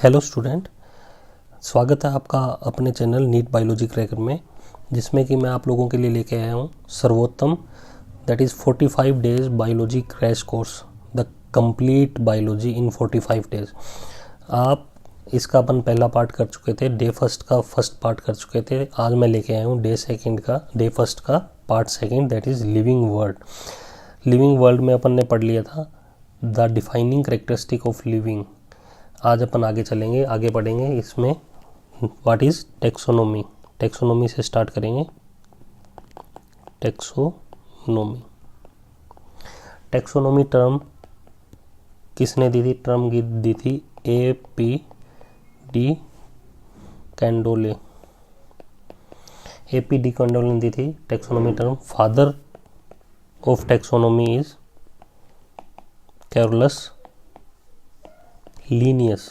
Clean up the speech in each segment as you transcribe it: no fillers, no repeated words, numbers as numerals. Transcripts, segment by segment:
Hello student, स्वागत है आपका अपने चैनल नीट बायोलॉजी क्रैकर में, जिसमें कि मैं आप लोगों के लिए लेके आया हूँ सर्वोत्तम, that is 45 days biology crash course, the complete biology in 45 days. आप इसका अपन पहला पार्ट कर चुके थे, डे फर्स्ट का फर्स्ट पार्ट कर चुके थे। आज मैं लेके आया हूँ डे फर्स्ट का part second, that is living world. Living world में अपन ने पढ़ लिया था the defining characteristic of living. आज अपन आगे चलेंगे, आगे पढ़ेंगे इसमें व्हाट इज़ टेक्सोनोमी। टेक्सोनोमी से स्टार्ट करेंगे। टेक्सोनोमी टेक्सोनोमी टर्म किसने दी थी? टर्म दी थी A.P. डी कैंडोले। A.P. डी कैंडोले ने दी थी taxonomy term. Father of taxonomy is Carolus Linnaeus.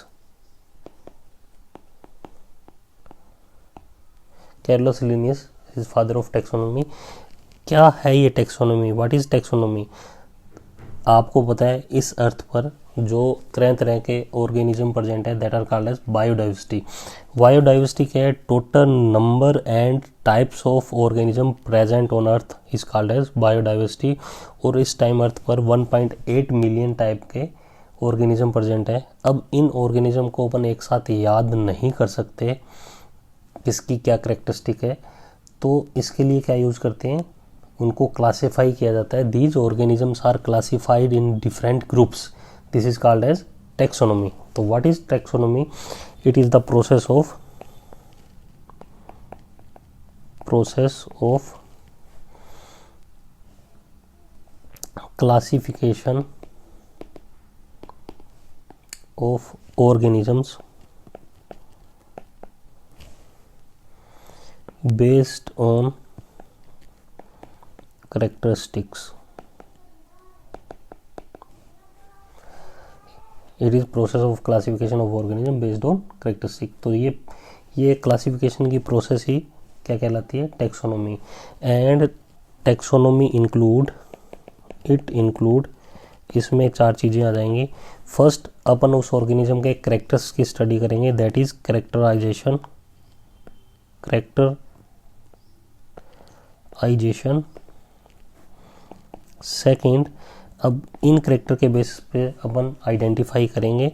Carolus Linnaeus is father of taxonomy. क्या है ये टेक्सोनोमी? What is taxonomy? आपको पता है इस अर्थ पर जो तरह तरह के ऑर्गेनिज्म प्रेजेंट है that are called as biodiversity. Biodiversity क्या है? Total number and types of organism present on earth is called as biodiversity. और इस टाइम अर्थ पर 1.8 मिलियन टाइप के ऑर्गेनिज्म प्रेजेंट है। अब इन ऑर्गेनिज्म को अपन एक साथ याद नहीं कर सकते किसकी क्या करेक्टरिस्टिक है, तो इसके लिए क्या यूज करते हैं? उनको क्लासिफाई किया जाता है। These organisms are classified in different groups, this is called as taxonomy. तो what is taxonomy? It is the process of classification of organisms based on characteristics. It is process of classification of organism based on characteristic. तो ये classification की process ही क्या कहलाती है? Taxonomy. And taxonomy include इसमें चार चीज़ें आ जाएंगी। फर्स्ट, अपन उस ऑर्गेनिज्म के कैरेक्टर्स की स्टडी करेंगे, दैट इज कैरेक्टराइजेशन। सेकंड, अब इन कैरेक्टर के बेसिस पे अपन आइडेंटिफाई करेंगे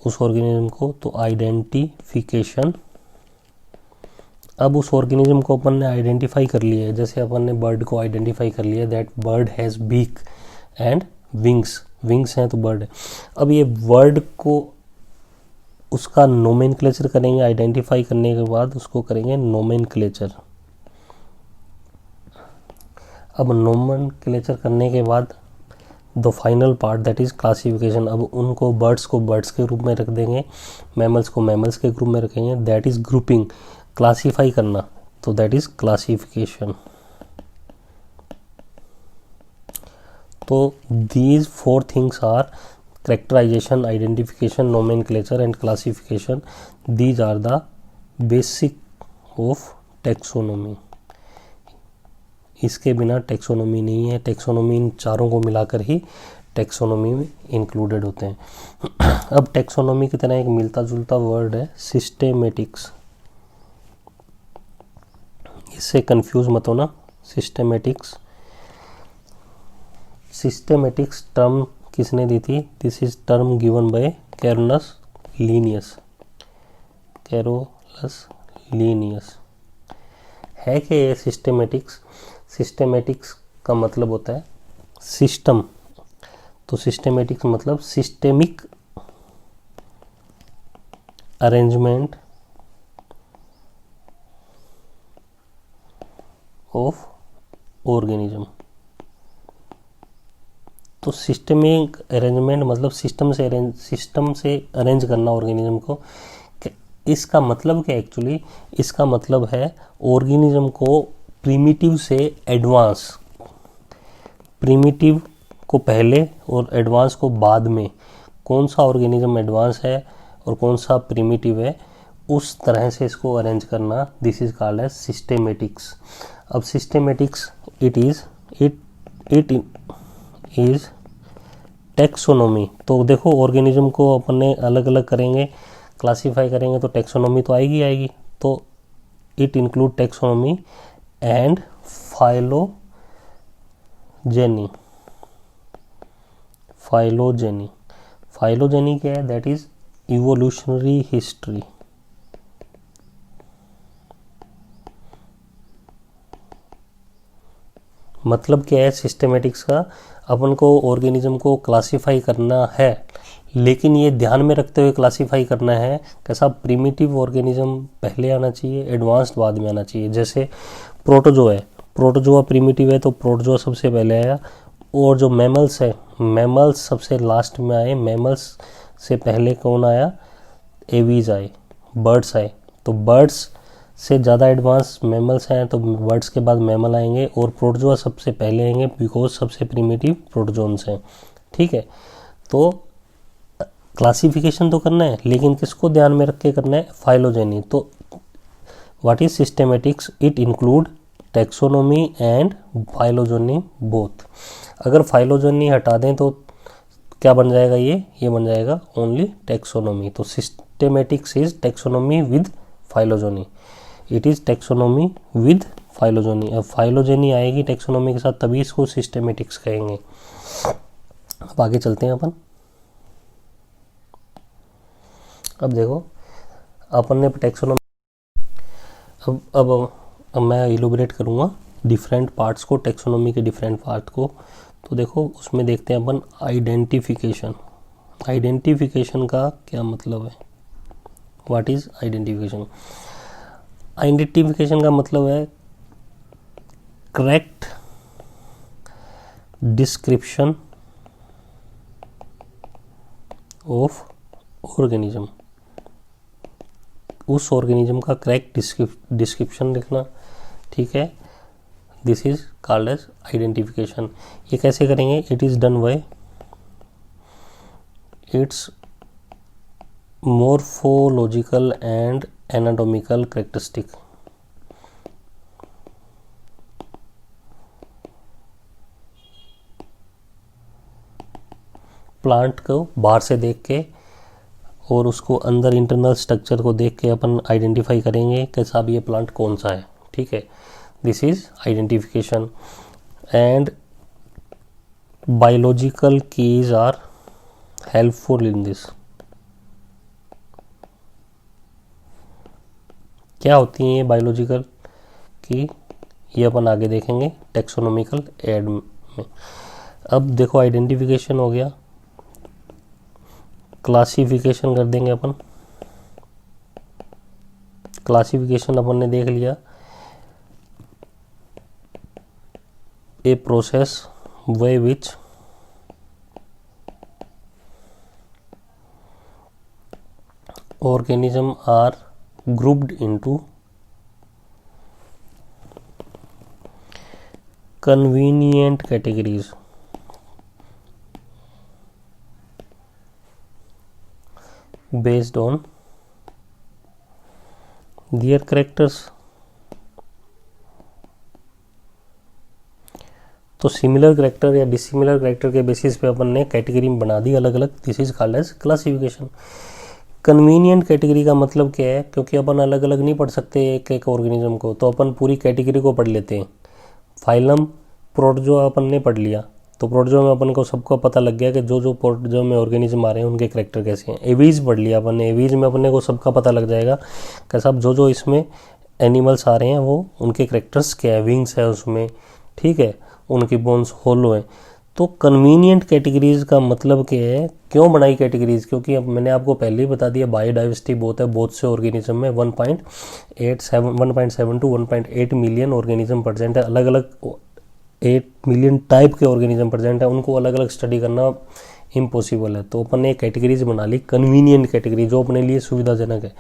उस ऑर्गेनिज्म को, तो आइडेंटिफिकेशन। अब उस ऑर्गेनिज्म को अपन ने आइडेंटिफाई कर लिया है, जैसे अपन ने बर्ड को आइडेंटिफाई कर लिया that bird has beak and wings हैं तो बर्ड है। अब ये वर्ड को उसका नोमेनक्लेचर करेंगे, आइडेंटिफाई करने के बाद उसको करेंगे नोमेनक्लेचर। अब नोमेनक्लेचर करने के बाद the final part that is classification. अब उनको बर्ड्स को बर्ड्स के ग्रुप में रख देंगे, मैमल्स को मैमल्स के ग्रुप में रखेंगे, दैट इज ग्रुपिंग। क्लासीफाई करना, तो दैट इज क्लासिफिकेशन। तो these four things are characterization, identification, nomenclature and classification. These are the basic of taxonomy. इसके बिना टेक्सोनोमी नहीं है। टेक्सोनोमी इन चारों को मिलाकर ही टेक्सोनोमी में इंक्लूडेड होते हैं। अब टेक्सोनोमी की तरह एक मिलता जुलता वर्ड है सिस्टेमेटिक्स। इससे कंफ्यूज मत होना। सिस्टेमेटिक्स टर्म किसने दी थी? This is term given by Carolus Linnaeus. है कि ये सिस्टेमेटिक्स का मतलब होता है सिस्टम। तो सिस्टेमेटिक्स मतलब सिस्टेमिक अरेंजमेंट ऑफ ऑर्गेनिज्म। तो सिस्टमिक अरेंजमेंट मतलब सिस्टम से अरेंज करना ऑर्गेनिज्म को। इसका मतलब क्या? एक्चुअली इसका मतलब है ऑर्गेनिज्म को प्रिमिटिव से एडवांस, प्रिमिटिव को पहले और एडवांस को बाद में, कौन सा ऑर्गेनिज्म एडवांस है और कौन सा प्रिमिटिव है, उस तरह से इसको अरेंज करना, this is called as systematics. अब सिस्टेमेटिक्स इट इज टेक्सोनोमी। तो देखो ऑर्गेनिज्म को अपन ने अलग अलग करेंगे, क्लासीफाई करेंगे तो टैक्सोनॉमी तो आएगी आएगी। तो it include taxonomy and phylogeny. Phylogeny, phylogeny क्या है? That is evolutionary history. मतलब क्या है सिस्टेमेटिक्स का? अपन को ऑर्गेनिज्म को क्लासीफाई करना है, लेकिन ये ध्यान में रखते हुए क्लासीफाई करना है कैसा? प्रिमिटिव ऑर्गेनिज्म पहले आना चाहिए, एडवांस्ड बाद में आना चाहिए। जैसे प्रोटोजोआ है, प्रोटोजोआ प्रिमिटिव है तो प्रोटोजोआ सबसे पहले आया। और जो मैमल्स है, मैमल्स सबसे लास्ट में आए। मैमल्स से पहले कौन आया? एवीज आए, बर्ड्स आए। तो बर्ड्स से ज़्यादा एडवांस मैमल्स हैं, तो बर्ड्स के बाद मैमल आएंगे और प्रोटोजोआ सबसे पहले आएंगे बिकॉज सबसे प्रिमिटिव प्रोटोजोन्स हैं। ठीक है, तो क्लासिफिकेशन तो करना है, लेकिन किसको ध्यान में रख के करना है? फाइलोजेनी। तो what is systematics? It include taxonomy and phylogeny both. अगर फाइलोजेनी हटा दें तो क्या बन जाएगा? ये बन जाएगा ओनली टैक्सोनॉमी। तो systematics is taxonomy with phylogeny. It is taxonomy with phylogeny. अब फाइलोजेनी आएगी टैक्सोनॉमी के साथ, तभी इसको सिस्टेमेटिक्स कहेंगे। अब आगे चलते हैं अपन। अब देखो अपन ने टैक्सोनॉमी, अब मैं इलोबरेट करूँगा डिफरेंट पार्ट्स को, टैक्सोनॉमी के डिफरेंट पार्ट को। तो देखो उसमें देखते हैं अपन आइडेंटिफिकेशन। आइडेंटिफिकेशन का क्या मतलब है? What is identification? आइडेंटिफिकेशन का मतलब है करेक्ट डिस्क्रिप्शन ऑफ ऑर्गेनिज्म। उस ऑर्गेनिज्म का करेक्ट डिस्क्रिप्शन लिखना। ठीक है, this is called as identification. ये कैसे करेंगे? It is done by its morphological and anatomical characteristic. Plant को बाहर से देख के और उसको अंदर इंटरनल स्ट्रक्चर को देख के अपन आइडेंटिफाई करेंगे कि साहब ये प्लांट कौन सा है। ठीक है, this is identification. And biological keys are helpful in this. क्या होती हैं ये बायोलॉजिकल की? ये अपन आगे देखेंगे टैक्सोनॉमिकल एड में। अब देखो आइडेंटिफिकेशन हो गया, क्लासिफिकेशन कर देंगे अपन। क्लासिफिकेशन अपन ने देख लिया, a process by which organism are grouped into convenient categories based on their characters। तो सिमिलर करेक्टर या डिसिमिलर करेक्टर के बेसिस पे अपन ने कैटेगरी में बना दी अलग अलग। This is called as classification. Convenient category का मतलब क्या है? क्योंकि अपन अलग अलग नहीं पढ़ सकते एक एक ऑर्गेनिज्म को, तो अपन पूरी कैटेगरी को पढ़ लेते हैं। फाइलम प्रोटोजोआ अपन ने पढ़ लिया, तो प्रोटोजोआ में अपन को सबको पता लग गया कि जो जो प्रोटोजोआ में ऑर्गेनिज्म आ रहे हैं उनके करेक्टर कैसे हैं। एवीज पढ़ लिया अपन ने, एवीज में अपने को सबका पता लग जाएगा कि सब जो जो इसमें एनिमल्स आ रहे हैं वो उनके करेक्टर्स क्या है, विंग्स है उसमें, ठीक है, उनकी बोन्स होलो है। तो कन्वीनियंट कैटेगरीज का मतलब क्या है? क्यों बनाई कैटेगरीज? क्योंकि अब मैंने आपको पहले ही बता दिया बायोडाइवर्सिटी बहुत है, बहुत से ऑर्गेनिज्म में 1.7 टू 1.8 मिलियन ऑर्गेनिज्म प्रेजेंट है। अलग अलग 8 मिलियन टाइप के ऑर्गेनिज्म प्रेजेंट है, उनको अलग अलग स्टडी करना इम्पॉसिबल है। तो अपन ने एक कैटेगरीज बना ली, कन्वीनियंट कैटेगरी, जो अपने लिए सुविधाजनक है,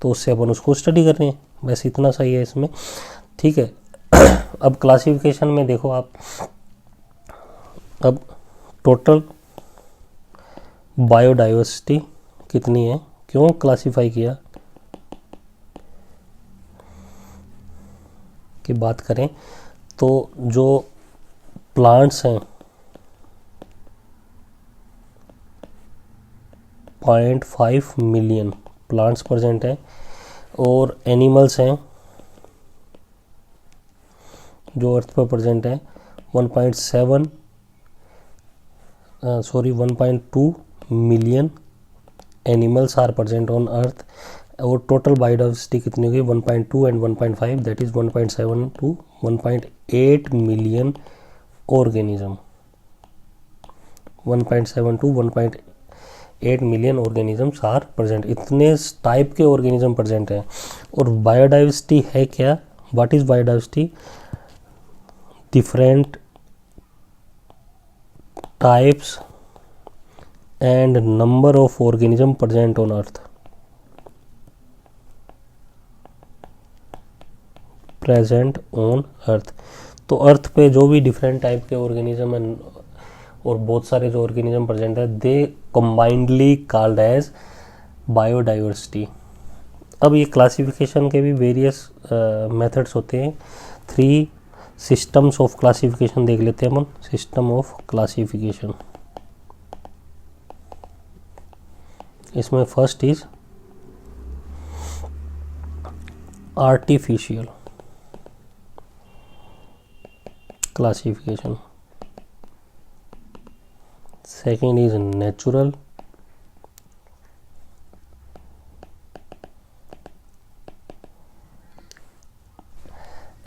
तो उससे अपन उसको स्टडी कर रहे हैं। बस इतना सही है इसमें, ठीक है। अब क्लासिफिकेशन में देखो आप, अब टोटल बायोडाइवर्सिटी कितनी है, क्यों क्लासिफाई किया की बात करें तो जो प्लांट्स हैं 0.5 मिलियन प्लांट्स प्रेजेंट हैं और एनिमल्स हैं जो अर्थ पर प्रेजेंट हैं। 1.2 million animals are present on earth और टोटल बायोडाइवर्सिटी कितनी होगी 1.2 and 1.5 that is 1.7 to 1.8 million organism. 1.7 to 1.8 million organisms are present. इतने टाइप के ऑर्गेनिज्म प्रेजेंट हैं। और बायोडाइवर्सिटी है क्या? What is biodiversity? Different types and number of organism present on earth. Present on earth, तो earth पे जो भी डिफरेंट टाइप के ऑर्गेनिज्म हैं और बहुत सारे जो ऑर्गेनिज्म प्रेजेंट है दे कंबाइंडली कॉल्ड एज बायोडाइवर्सिटी। अब ये क्लासिफिकेशन के भी वेरियस मेथड्स होते हैं। 3 सिस्टम्स ऑफ क्लासिफिकेशन देख लेते हैं हम। सिस्टम ऑफ क्लासिफिकेशन, इसमें first is artificial classification, second is natural,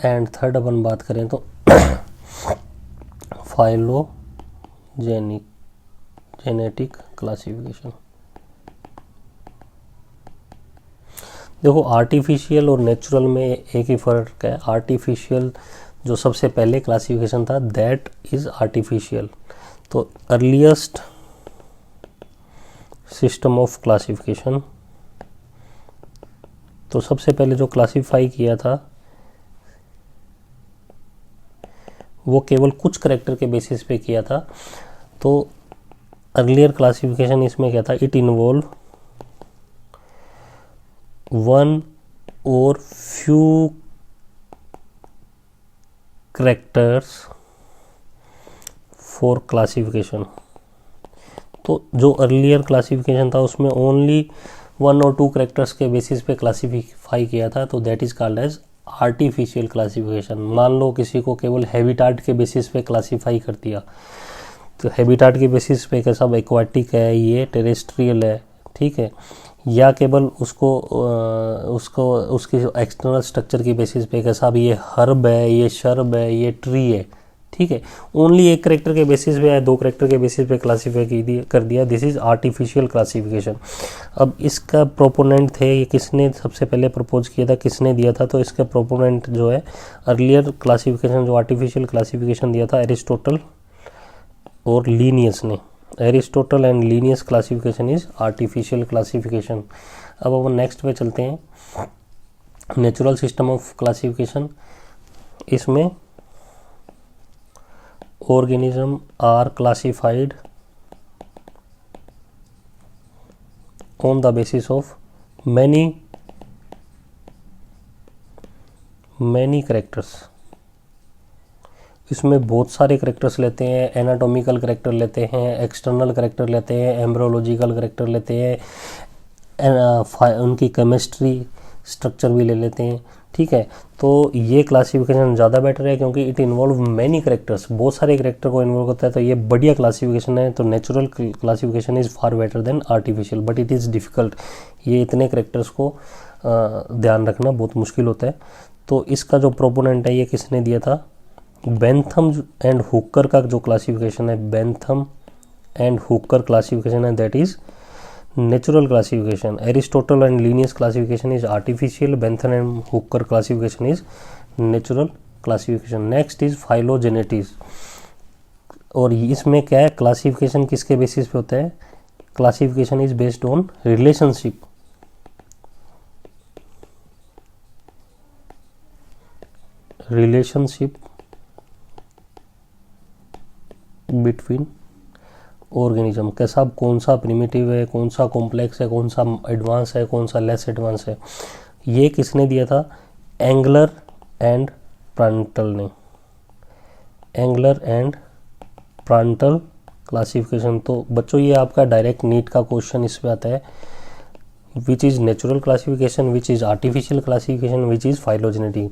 and third अपन बात करें तो जेनेटिक क्लासिफिकेशन। देखो आर्टिफिशियल और नेचुरल में एक ही फ़र्क है। आर्टिफिशियल जो सबसे पहले क्लासिफिकेशन था दैट इज़ आर्टिफिशियल। तो अर्लीस्ट सिस्टम ऑफ क्लासिफिकेशन, तो सबसे पहले जो क्लासिफाई किया था वो केवल कुछ करैक्टर के बेसिस पे किया था। तो अर्लियर क्लासिफिकेशन इसमें क्या था? इट इन्वॉल्व वन और फ्यू करैक्टर्स फॉर क्लासिफिकेशन। तो जो अर्लियर क्लासिफिकेशन था उसमें ओनली 1 और 2 करैक्टर्स के बेसिस पे क्लासिफाई किया था, तो that is called as artificial classification. मान लो किसी को केवल हैबिटाट के बेसिस पे क्लासिफाई कर दिया, तो हैबिटाट के बेसिस पे क्या सब एक्वाटिक है, ये टेरेस्ट्रियल है, ठीक है, या केवल उसको उसकी एक्सटर्नल स्ट्रक्चर की बेसिस पे कैसा भी ये हर्ब है, ये शर्ब है, ये ट्री है, ठीक है, ओनली एक करेक्टर के बेसिस पे या 2 करेक्टर के बेसिस पे क्लासीफाई कर दिया, दिस इज आर्टिफिशियल क्लासिफिकेशन। अब इसका प्रोपोनेंट थे, ये किसने सबसे पहले प्रपोज किया था, किसने दिया था? तो इसका प्रोपोनेंट जो है अर्लियर क्लासिफिकेशन जो आर्टिफिशियल क्लासिफिकेशन दिया था एरिस्टोटल और लीनियस ने। Aristotle and Linnaeus classification is artificial classification. अब अपन नेक्स्ट पे चलते हैं, नेचुरल सिस्टम ऑफ क्लासिफिकेशन। इसमें organism are classified on the basis of many characters। इसमें बहुत सारे करेक्टर्स लेते हैं, एनाटॉमिकल करेक्टर लेते हैं, एक्सटर्नल करेक्टर लेते हैं, एम्ब्रोलॉजिकल करेक्टर लेते हैं, उनकी केमिस्ट्री स्ट्रक्चर भी ले लेते हैं, ठीक है। तो ये क्लासिफिकेशन ज़्यादा बेटर है क्योंकि इट इन्वॉल्व मैनी करेक्टर्स, बहुत सारे करेक्टर को इन्वॉल्व करता है, तो ये बढ़िया क्लासिफिकेशन है। तो natural classification is far better than artificial, but it is difficult. ये इतने करेक्टर्स को ध्यान रखना बहुत मुश्किल होता है। तो इसका जो प्रोपोनेंट है ये किसने दिया था? बेंथम एंड हुकर का जो क्लासिफिकेशन है, बेंथम एंड हुकर क्लासिफिकेशन है, that is natural classification. Aristotle and Linnaeus classification is artificial, Bentham and Hooker classification is natural classification. Next is phylogenetics, और इसमें क्या है, क्लासिफिकेशन किसके बेसिस पे होता है? Classification is based on relationship, between organism. कैसा, कौन सा प्रिमिटिव है, कौन सा कॉम्प्लेक्स है, कौन सा एडवांस है, कौन सा लेस एडवांस है, ये किसने दिया था? एंगलर एंड प्रांटल ने। Engler and Prantl classification. तो बच्चों ये आपका डायरेक्ट नीट का क्वेश्चन इसमें आता है, which is natural classification, which is artificial classification, which is phylogenetic.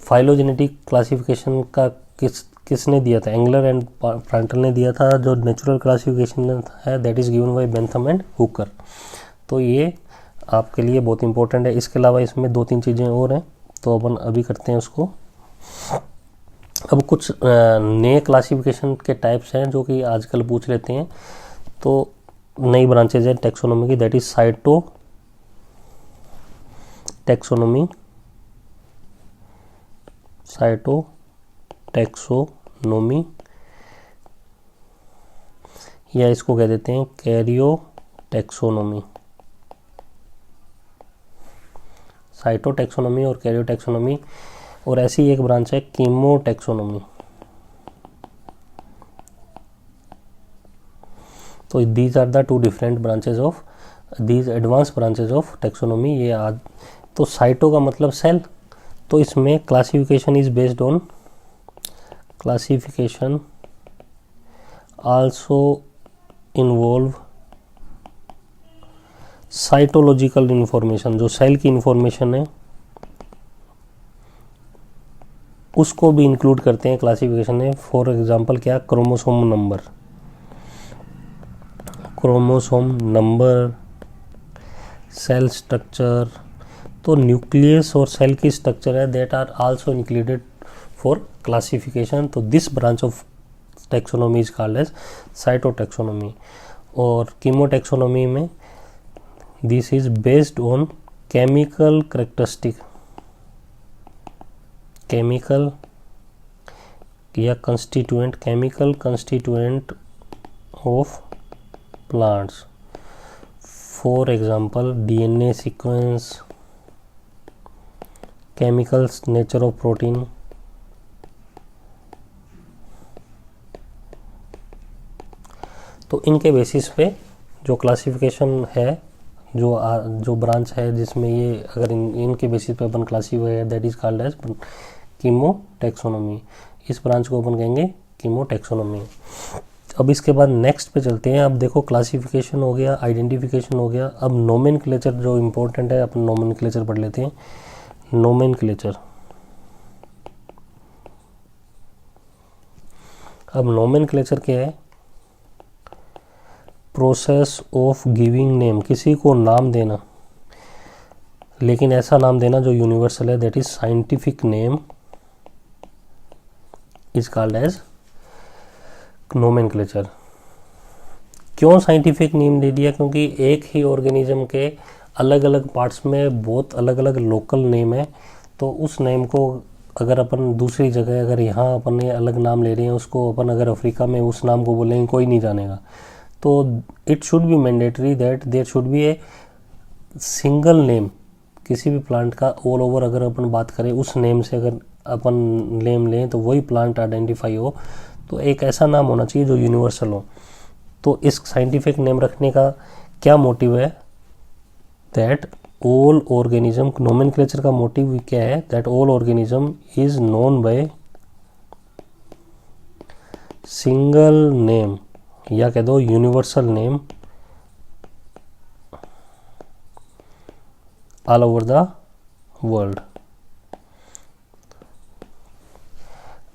Phylogenetic classification का किसने दिया था? एंगलर एंड प्रांटल ने दिया था। जो नेचुरल क्लासिफिकेशन है that is given by Bentham and Hooker. तो ये आपके लिए बहुत इंपॉर्टेंट है। इसके अलावा इसमें 2-3 चीज़ें और हैं, तो अपन अभी करते हैं उसको। अब कुछ नए क्लासिफिकेशन के टाइप्स हैं जो कि आजकल पूछ लेते हैं। तो नई ब्रांचेज है टैक्सोनॉमी की, that is cyto taxonomy, cyto taxonomy, या इसको कह देते हैं कैरियो टैक्सोनॉमी। साइटो टैक्सोनॉमी और कैरियो टैक्सोनॉमी। और ऐसी एक ब्रांच है कीमो टैक्सोनॉमी। तो these are the 2 different branches of these advance branches of taxonomy. ये आज तो साइटो का मतलब सेल, तो इसमें classification is based on classification also involve cytological information. जो सेल की इंफॉर्मेशन है उसको भी इंक्लूड करते हैं क्लासिफिकेशन में। फॉर एग्जांपल क्या? Chromosome number, chromosome number, cell structure. तो न्यूक्लियस और सेल की स्ट्रक्चर है that are also included for classification. तो this branch of taxonomy is called as cytotaxonomy. और कीमोटैक्सोनॉमी में this is based on chemical characteristic, chemical या constituent, chemical constituent of plants. For example DNA sequence, chemicals nature of protein. तो इनके basis पे जो classification है, जो branch है जिसमें ये अगर इनके बेसिस पे अपन क्लासीफाई है that is called as chemotaxonomy. इस ब्रांच को अपन कहेंगे कीमोटैक्सोनॉमी। अब इसके बाद नेक्स्ट पे चलते हैं। अब देखो क्लासिफिकेशन हो गया, आइडेंटिफिकेशन हो गया। अब नोमेनक्लेचर जो इम्पोर्टेंट है, अपन नोमेनक्लेचर पढ़ लेते हैं। नोमेनक्लेचर। अब नोमेनक्लेचर क्या है? प्रोसेस ऑफ गिविंग नेम, किसी को नाम देना, लेकिन ऐसा नाम देना जो यूनिवर्सल है, that is scientific name is called as nomenclature. क्यों साइंटिफिक नेम दे दिया? क्योंकि एक ही ऑर्गेनिज्म के अलग अलग पार्ट्स में बहुत अलग अलग लोकल नेम है। तो उस नेम को अगर अपन दूसरी जगह, अगर यहाँ अपन ने अलग नाम ले रहे हैं, उसको अपन अगर अफ्रीका में उस नाम को बोलेंगे कोई नहीं जानेगा। तो it should be mandatory that there should be a single name किसी भी प्लांट का ऑल ओवर। अगर अपन बात करें उस नेम से, अगर अपन नेम लें तो वही प्लांट आइडेंटिफाई हो, तो एक ऐसा नाम होना चाहिए जो यूनिवर्सल हो। तो इस साइंटिफिक नेम रखने का क्या मोटिव है? दैट ऑल ऑर्गेनिज्म, नोमेनक्लेचर का मोटिव क्या है? That all organism is known by single name, या कह दो universal name all over the world.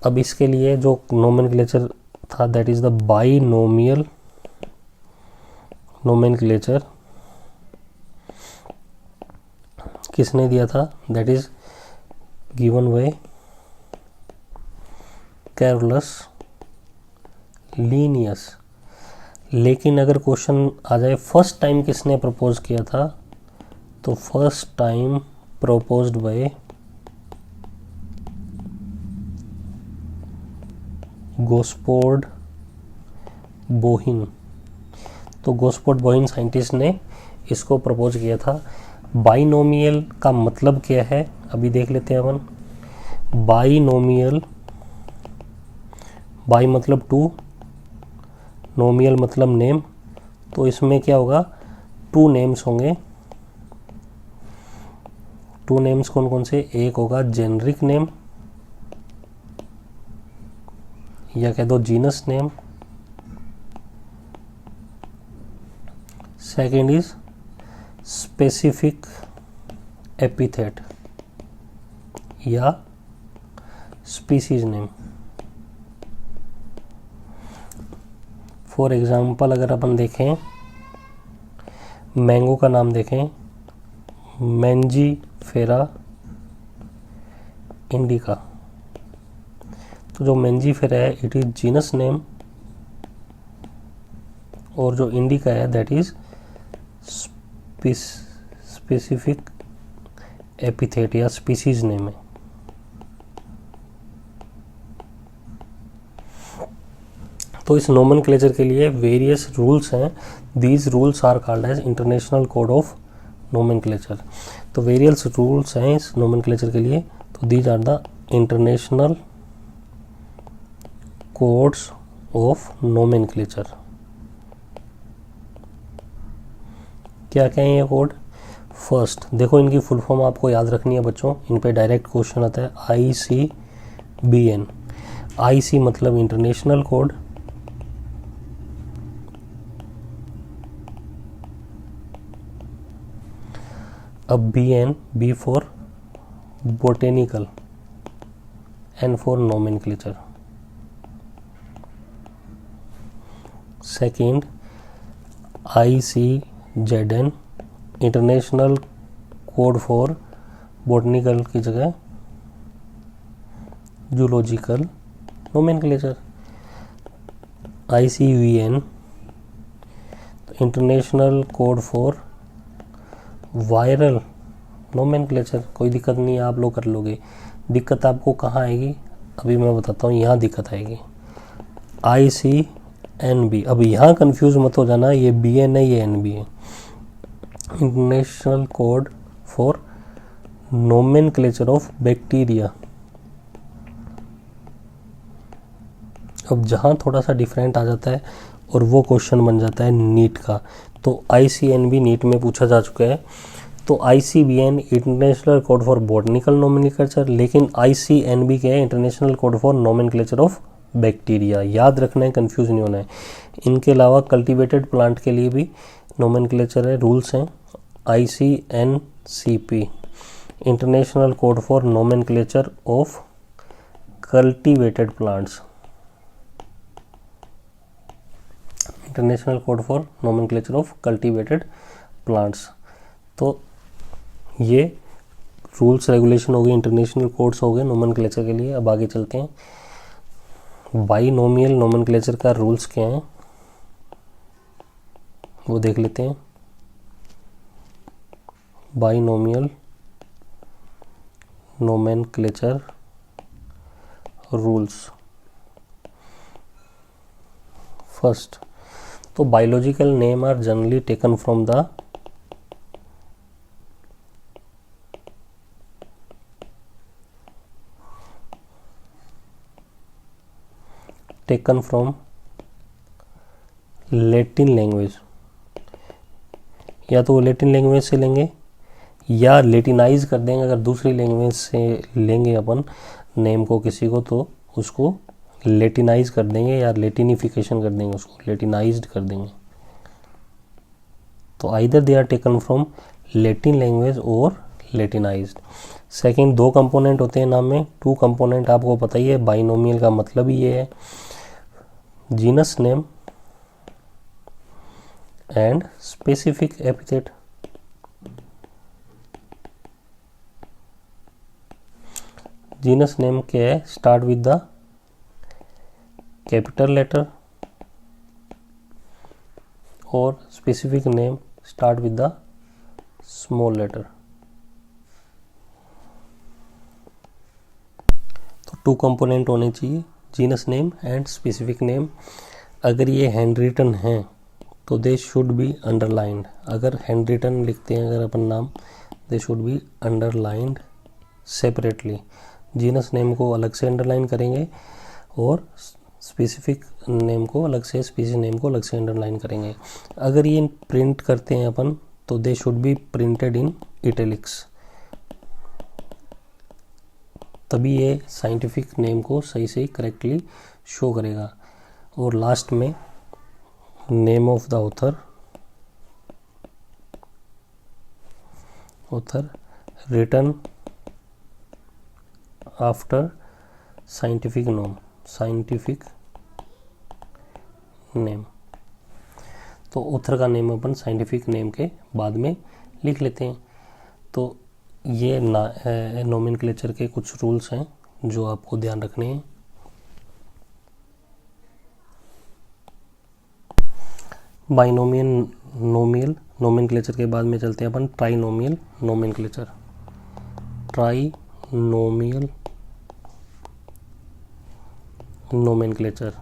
अब इसके लिए जो नोमेनक्लेचर था that is the binomial nomenclature. किसने दिया था? That is given by Carolus Linnaeus. लेकिन अगर क्वेश्चन आ जाए फर्स्ट टाइम किसने प्रपोज किया था, तो फर्स्ट टाइम प्रपोज्ड बाय गोस्पोर्ड बोहिन। तो गोस्पोर्ड बोहिन साइंटिस्ट ने इसको प्रपोज किया था। बाइनोमियल का मतलब क्या है अभी देख लेते हैं अपन। बाइनोमियल, बाई मतलब टू, नोमियल मतलब नेम। तो इसमें क्या होगा? 2 नेम्स होंगे। 2 नेम्स कौन कौन से? एक होगा जेनरिक नेम, या कह दो genus name. Second is specific epithet या स्पीसीज नेम। फॉर एग्जाम्पल अगर अपन देखें, मैंगो का नाम देखें, मैंजीफेरा इंडिका, तो जो मैंजीफेरा है इट इज जीनस नेम, और जो इंडिका है दैट इज स्पेसिफिक एपिथेट या स्पीसीज नेम है। तो इस नोमेनक्लेचर के लिए वेरियस रूल्स हैं। These rules are called as international code of nomenclature. तो वेरियस रूल्स हैं इस नोमेनक्लेचर के लिए। तो these are the international codes of nomenclature. क्या क्या है ये कोड? फर्स्ट देखो, इनकी फुल फॉर्म आपको याद रखनी है बच्चों, इन पे डायरेक्ट क्वेश्चन आता है। ICBN। IC मतलब इंटरनेशनल कोड, अब BN, B for botanical, N for nomenclature. Second ICZN, international code for botanical की जगह zoological nomenclature. ICVN, international code for viral nomenclature. कोई दिक्कत नहीं है, आप लोग कर लोगे। दिक्कत आपको कहाँ आएगी अभी मैं बताता हूँ, यहाँ दिक्कत आएगी। ICNB, अब यहाँ कंफ्यूज मत हो जाना, ये BN है ये NB है। International code for nomenclature of bacteria. अब जहाँ थोड़ा सा डिफरेंट आ जाता है और वो क्वेश्चन बन जाता है नीट का। तो ICNB नीट में पूछा जा चुका है। तो ICBN international code for botanical nomenclature, लेकिन ICNB क्या है? International code for nomenclature of bacteria. याद रखना है, कंफ्यूज नहीं होना है। इनके अलावा कल्टीवेटेड प्लांट के लिए भी नोमेनक्लेचर है, रूल्स हैं। ICNCP, international code for nomenclature of cultivated plants. International code for nomenclature of cultivated plants. तो ये रूल्स रेगुलेशन हो गए, इंटरनेशनल कोड्स हो गए नोमेनक्लेचर के लिए। अब आगे चलते हैं, बाइनोमियल नोमेनक्लेचर का रूल्स क्या हैं वो देख लेते हैं। Binomial nomenclature rules. फर्स्ट, तो biological name are generally taken from the Latin language. या तो वो लैटिन लैंग्वेज से लेंगे या लेटिनाइज कर देंगे। अगर दूसरी लैंग्वेज से लेंगे अपन नेम को किसी को, तो उसको लेटिनाइज कर देंगे या लेटिनिफिकेशन कर देंगे, उसको लेटिनाइज्ड कर देंगे। तो either they are taken from Latin language और लेटिनाइज्ड। सेकंड, दो कंपोनेंट होते हैं नाम में, टू कंपोनेंट आपको पता ही है। बाइनोमियल का मतलब ही ये है, genus name and specific epithet. Genus name क्या है? Start with the capital letter, और specific name start with the small letter. तो टू कंपोनेंट होने चाहिए, genus name and specific name. अगर ये हैंड रिटन है तो दे शुड बी अंडरलाइंड। अगर हैंड रिटन लिखते हैं अगर अपन नाम, they should be underlined separately. Genus name को अलग से अंडरलाइन करेंगे और स्पेसिफिक नेम को अलग से, स्पीसीज नेम को अलग से अंडरलाइन करेंगे। अगर ये प्रिंट करते हैं अपन तो they should be printed in italics, तभी ये साइंटिफिक नेम को सही से करेक्टली शो करेगा। और लास्ट में name of the author author written after scientific name. तो ऑथर का नेम अपन साइंटिफिक नेम के बाद में लिख लेते हैं। तो ये नोमेनक्लेचर के कुछ रूल्स हैं जो आपको ध्यान रखने हैं। बाइनोमियल नोमेनक्लेचर के बाद में चलते हैं अपन trinomial nomenclature. Trinomial nomenclature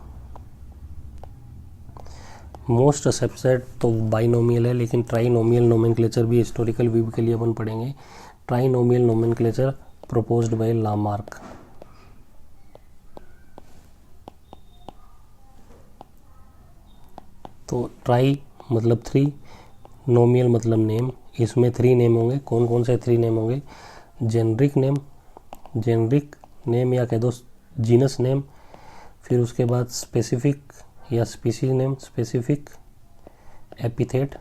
most accepted तो बाइनोमियल है, लेकिन ट्राइनोमियल नोमेनक्लेचर भी हिस्टोरिकल व्यू के लिए अपन पढ़ेंगे। Trinomial nomenclature proposed by Lamarck. तो ट्राई मतलब 3, नोमियल मतलब नेम, इसमें 3 नेम होंगे। कौन कौन से 3 नेम होंगे? जेनरिक नेम या कह दो जीनस नेम, फिर उसके बाद स्पेसिफिक या स्पीसीज नेम, स्पेसिफिक एपिथेट,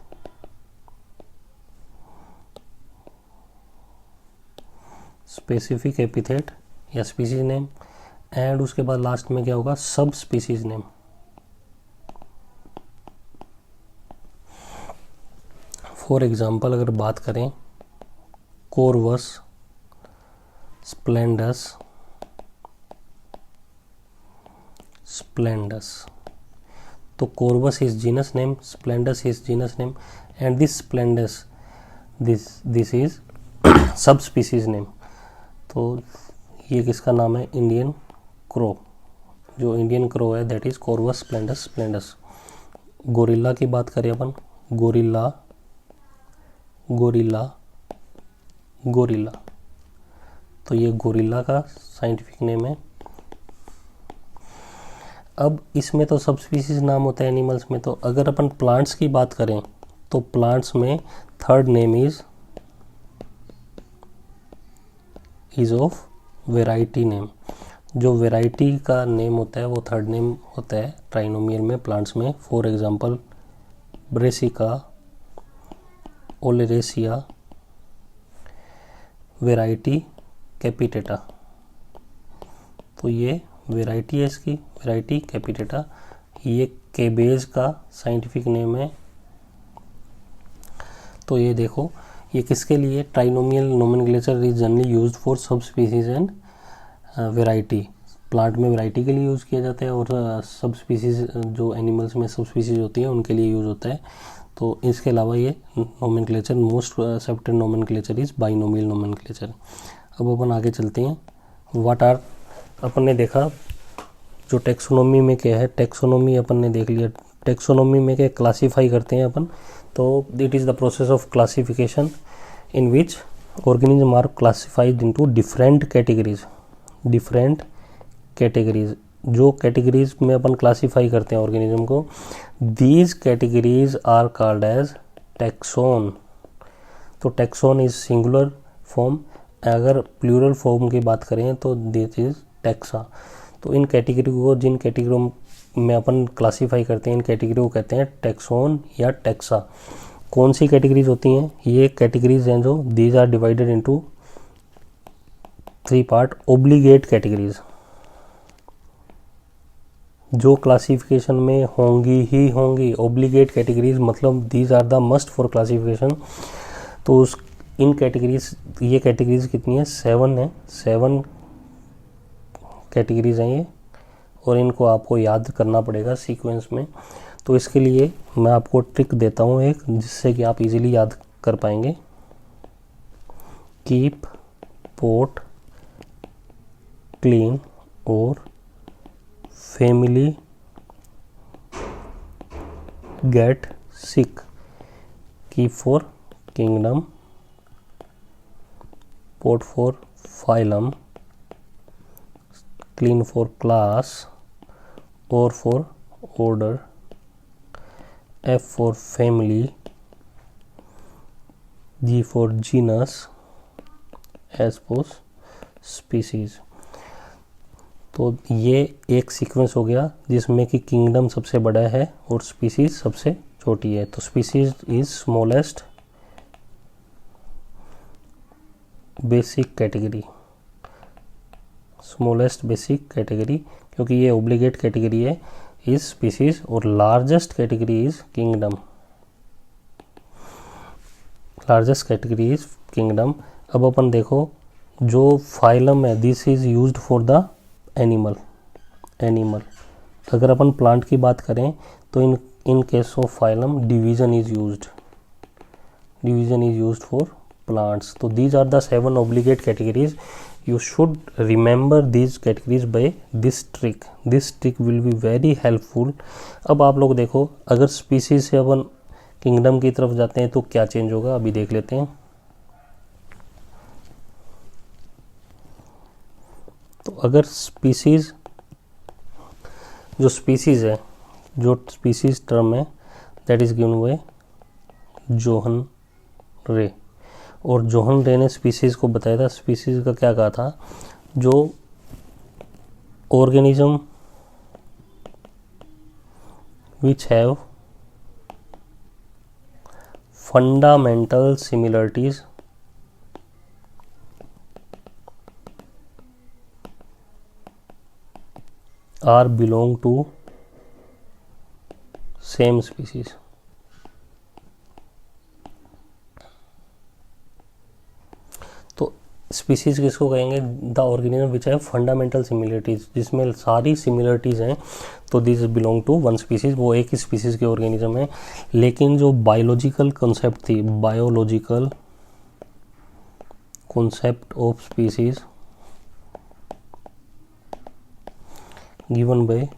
या स्पीसीज नेम, एंड उसके बाद लास्ट में क्या होगा? सब स्पीसीज नेम। फॉर एग्जाम्पल अगर बात करें कोरवस स्प्लेंडस, तो Corvus is genus name, splendens is genus name, and this splendens this is sub species name. तो ये किसका नाम है? Indian crow. जो इंडियन क्रो है that is Corvus splendens. Gorilla की बात करें अपन, गोरिल्ला, तो ये गोरिल्ला का साइंटिफिक नेम है। अब इसमें तो सब स्पीसीज नाम होता है एनिमल्स में। तो अगर अपन प्लांट्स की बात करें तो प्लांट्स में third name is of variety name. जो वेराइटी का नेम होता है वो थर्ड नेम होता है ट्राइनोमियल में प्लांट्स में। For example Brassica, oleracea, variety कैपिटेटा। तो ये वेराइटी है इसकी, वेराइटी कैपिटेटा। ये केबेज का साइंटिफिक नेम है। तो ये देखो, ये किसके लिए? Trinomial nomenclature is generally used for sub species and variety. Plant में वेराइटी के लिए यूज़ किया जाता है और सब स्पीसीज जो एनिमल्स में सब स्पीसीज होती हैं उनके लिए यूज़ होता है। तो इसके अलावा ये nomenclature most accepted nomenclature is binomial nomenclature. अब अपन आगे चलते हैं। व्हाट आर, अपन ने देखा जो टेक्सोनोमी में क्या है, टेक्सोनोमी अपन ने देख लिया। टेक्सोनोमी में क्या क्लासीफाई करते हैं अपन, तो it is the process of classification in which organism are classified into different categories. जो कैटेगरीज में अपन क्लासीफाई करते हैं ऑर्गेनिज्म को, these categories are called as taxon. तो टैक्सोन इज सिंगुलर फॉर्म। अगर प्लूरल फॉर्म की बात करें तो दिस इज टैक्सा। तो इन कैटेगरी को, जिन कैटेगरी में अपन क्लासीफाई करते हैं, इन कैटेगरी को कहते हैं टैक्सोन या टैक्सा। कौन सी कैटेगरीज होती हैं? ये कैटेगरीज हैं जो these are divided into 3 part. Obligate categories जो क्लासिफिकेशन में होंगी ही होंगी। ओब्लिगेट कैटेगरीज मतलब these are the must for classification. तो इन कैटेगरीज, ये कैटेगरीज कितनी है? 7 है। 7 कैटेगरीज हैं ये, और इनको आपको याद करना पड़ेगा सीक्वेंस में। तो इसके लिए मैं आपको ट्रिक देता हूँ एक, जिससे कि आप इजीली याद कर पाएंगे। Keep pot clean or family get sick. Keep for kingdom, pot for phylum, clean for class, O for order, F for family, G for genus, S for species. तो ये एक सीक्वेंस हो गया जिसमें कि किंगडम सबसे बड़ा है और स्पीसीज सबसे छोटी है। तो species is smallest basic category, smallest basic category, क्योंकि ये ओब्लिगेट कैटेगरी है इस स्पीसीज, और largest category is kingdom, largest category is kingdom. अब अपन देखो जो फाइलम है this is used for the animal, अगर अपन प्लांट की बात करें तो in case of phylum division is used for plants. तो these are the 7 obligate categories, you should remember these categories by this trick will be very helpful। अब आप लोग देखो अगर स्पीसीज से अपन किंगडम की तरफ जाते हैं तो क्या चेंज होगा, अभी देख लेते हैं। तो अगर स्पीसीज, जो स्पीसीज है, जो स्पीसीज टर्म है that is given by Johan रे, और जोहन रे ने स्पीसीज को बताया था, स्पीसीज का क्या कहा था, जो organism which have fundamental similarities are belong to same species. Species किसको कहेंगे, द ऑर्गेनिज्म विच है फंडामेंटल सिमिलरिटीज, जिसमें सारी सिमिलरिटीज हैं, तो this belong to one species, वो एक ही स्पीसीज के ऑर्गेनिज्म है। लेकिन जो बायोलॉजिकल कॉन्सेप्ट थी, biological concept of species given by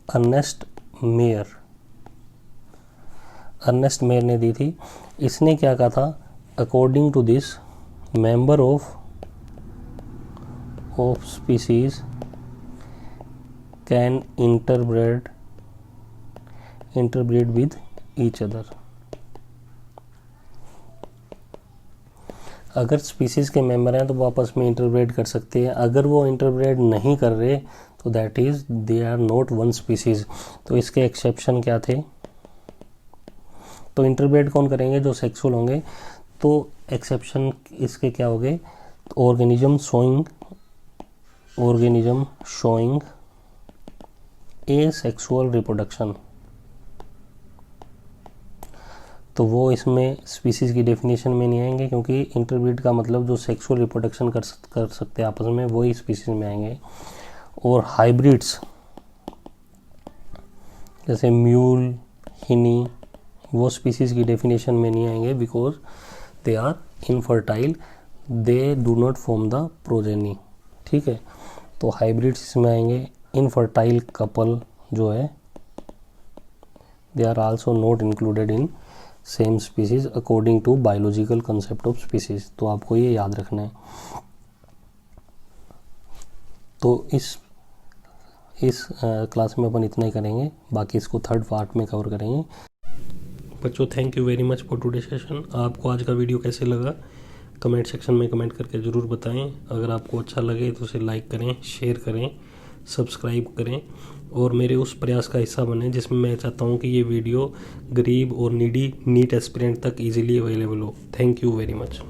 Ernest Mayr ने दी थी। इसने क्या कहा था, according to this member of species can interbreed with each other। अगर स्पीसीज के मेंबर हैं तो वो आपस में इंटरब्रेड कर सकते हैं, अगर वो इंटरब्रेड नहीं कर रहे तो that is they are not one species. तो इसके एक्सेप्शन क्या थे, तो इंटरब्रेड कौन करेंगे, जो सेक्सुअल होंगे। तो एक्सेप्शन इसके क्या हो गए, ऑर्गेनिज्म शोइंग ए सेक्सुअल रिप्रोडक्शन, तो वो इसमें स्पीसीज की डेफिनेशन में नहीं आएंगे, क्योंकि इंटरब्रीड का मतलब जो सेक्सुअल रिप्रोडक्शन कर सकते हैं आपस में, वही स्पीसीज में आएंगे। और हाइब्रिड्स जैसे म्यूल, हिनी, वो स्पीसीज की डेफिनेशन में नहीं आएंगे, because they are infertile, they do not form the progeny. ठीक है, तो हाइब्रिड्स इसमें आएंगे। इनफर्टाइल कपल जो है they are also not included in same species according to biological concept of species. तो आपको ये याद रखना है। तो इस क्लास में अपन इतना ही करेंगे, बाकी इसको थर्ड पार्ट में कवर करेंगे। बच्चों, thank you very much for today session. आपको आज का वीडियो कैसे लगा कमेंट सेक्शन में कमेंट करके ज़रूर बताएं। अगर आपको अच्छा लगे तो उसे लाइक करें, शेयर करें, सब्सक्राइब करें और मेरे उस प्रयास का हिस्सा बने जिसमें मैं चाहता हूं कि ये वीडियो गरीब और नीडी नीट एस्पिरेंट तक इजीली अवेलेबल हो। Thank you very much.